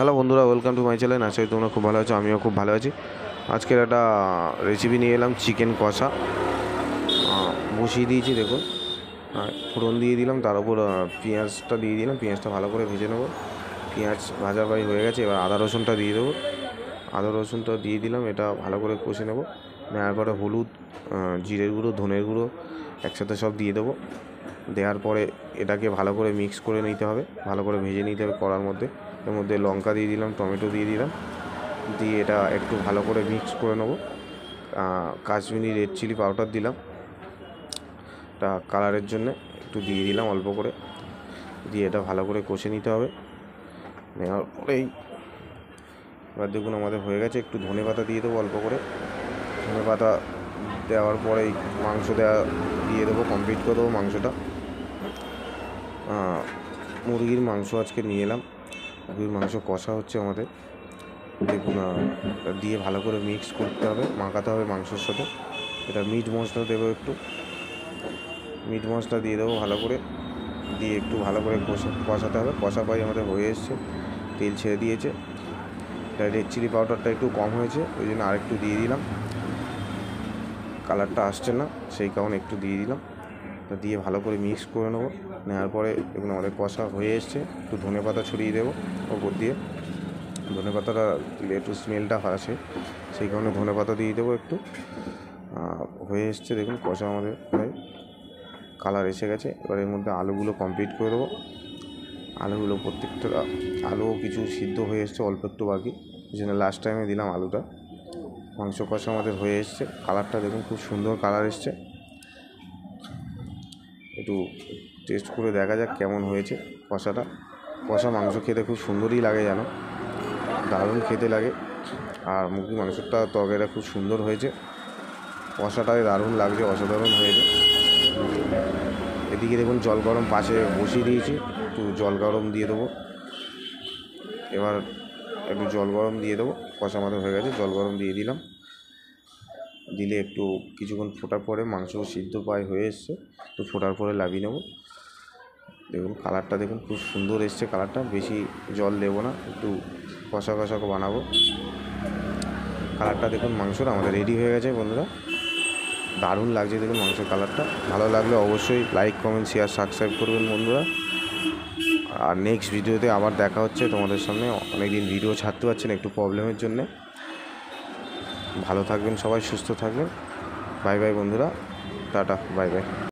Hello বন্ধুরা, welcome to my channel. আশা করি তোমরা খুব ভালো আছো, আমিও খুব ভালো আছি। আজকের একটা রেসিপি নিয়ে এলাম, চিকেন কষা। বসিয়ে দিয়েছি দেখুন, ফোড়ন দিয়ে দিলাম, তার উপর পেঁয়াজটা দিয়ে দিলাম। পেঁয়াজটা ভালো করে ভেজে নেবো। পেঁয়াজ ভাজা প্রায় হয়ে গেছে, এবার আদা রসুনটা দিয়ে দেবো। আদা রসুনটা দিয়ে দিলাম, এটা ভালো করে কষে নেবো। নেওয়ার পরে হলুদ, জিরের গুঁড়ো, ধনের গুঁড়ো একসাথে সব দিয়ে দেবো। দেওয়ার পরে এটাকে ভালো করে মিক্স করে নিতে হবে, ভালো করে ভেজে নিতে হবে কড়ার মধ্যে। এর মধ্যে লঙ্কা দিয়ে দিলাম, টমেটো দিয়ে দিলাম, দিয়ে এটা একটু ভালো করে মিক্স করে নেবো। কাশ্মীরি রেড চিলি পাউডার দিলাম, এটা কালারের জন্য একটু দিয়ে দিলাম অল্প করে। দিয়ে এটা ভালো করে কষে নিতে হবে। নেওয়ার পরেই এবার দেখুন আমাদের হয়ে গেছে। একটু ধনে পাতা দিয়ে দেবো অল্প করে। ধনে পাতা দেওয়ার পরেই মাংস দিয়ে দেবো, কমপ্লিট করে দেবো মাংসটা। মুরগির মাংস আজকে নিয়ে এলাম। মুরগির মাংস কষা হচ্ছে আমাদের। দেখুন দিয়ে ভালো করে মিক্স করতে হবে, মাখাতে হবে মাংসের সাথে। এটা মিট মশলা দেবো, একটু মিট মশলা দিয়ে দেবো ভালো করে। দিয়ে একটু ভালো করে কষাতে হবে। কষা পাই আমাদের হয়ে এসছে, তেল ছেড়ে দিয়েছে। এটা রেড চিলি পাউডারটা একটু কম হয়েছে, ওই জন্য আরেকটু দিয়ে দিলাম। কালারটা আসছে না, সেই কারণে একটু দিয়ে দিলাম। তা দিয়ে ভালো করে মিক্স করে নেবো। নেওয়ার পরে দেখুন আমাদের কষা হয়ে এসছে। একটু ধনে পাতা ছড়িয়ে দেবো ওপর দিয়ে। ধনে পাতাটা দিলে একটু স্মেলটা আসে, সেই কারণে ধনে পাতা দিয়ে দেবো একটু। হয়ে এসছে দেখুন কষা আমাদের প্রায় কালার এসে গেছে। এবার এর মধ্যে আলুগুলো কমপ্লিট করে দেবো। আলুগুলো প্রত্যেকটা আলুও কিছু সিদ্ধ হয়ে এসছে, অল্প একটু বাকি, এই জন্য লাস্ট টাইমে দিলাম আলুটা। মাংস কষা আমাদের হয়ে এসছে। কালারটা দেখুন খুব সুন্দর কালার এসছে। একটু টেস্ট করে দেখা যাক কেমন হয়েছে কষাটা। কষা মাংস খেতে খুব সুন্দরই লাগে, যেন দারুণ খেতে লাগে। আর মুরগির মাংসটা তরকারিটা খুব সুন্দর হয়েছে, কষাটাই দারুণ লাগছে, অসাধারণ হয়েছে। এদিকে দেখুন জল গরম পাশে বসিয়ে দিয়েছি, একটু জল গরম দিয়ে দেবো। এবার একটু জল গরম দিয়ে দেবো। কষা আমাদের হয়ে গেছে, জল গরম দিয়ে দিলাম। দিলে একটু কিছুক্ষণ ফোটার পরে মাংস সিদ্ধ প্রায় হয়ে এসছে, একটু ফোটার পরে নামিয়ে নেবো। দেখুন কালারটা দেখুন খুব সুন্দর এসছে কালারটা। বেশি জল দেবো না, একটু কষা কষা বানাবো। কালারটা দেখুন মাংসর আমাদের রেডি হয়ে গেছে বন্ধুরা, দারুণ লাগছে দেখুন মাংসের কালারটা। ভালো লাগলে অবশ্যই লাইক, কমেন্ট, শেয়ার, সাবস্ক্রাইব করবেন বন্ধুরা। আর নেক্সট ভিডিওতে আবার দেখা হচ্ছে তোমাদের সামনে। অনেকদিন ভিডিও ছাড়তে পারছি না, একটু প্রবলেমের জন্যে। ভালো থাকবেন সবাই, সুস্থ থাকবেন। বাই বাই বন্ধুরা, টাটা, বাই বাই।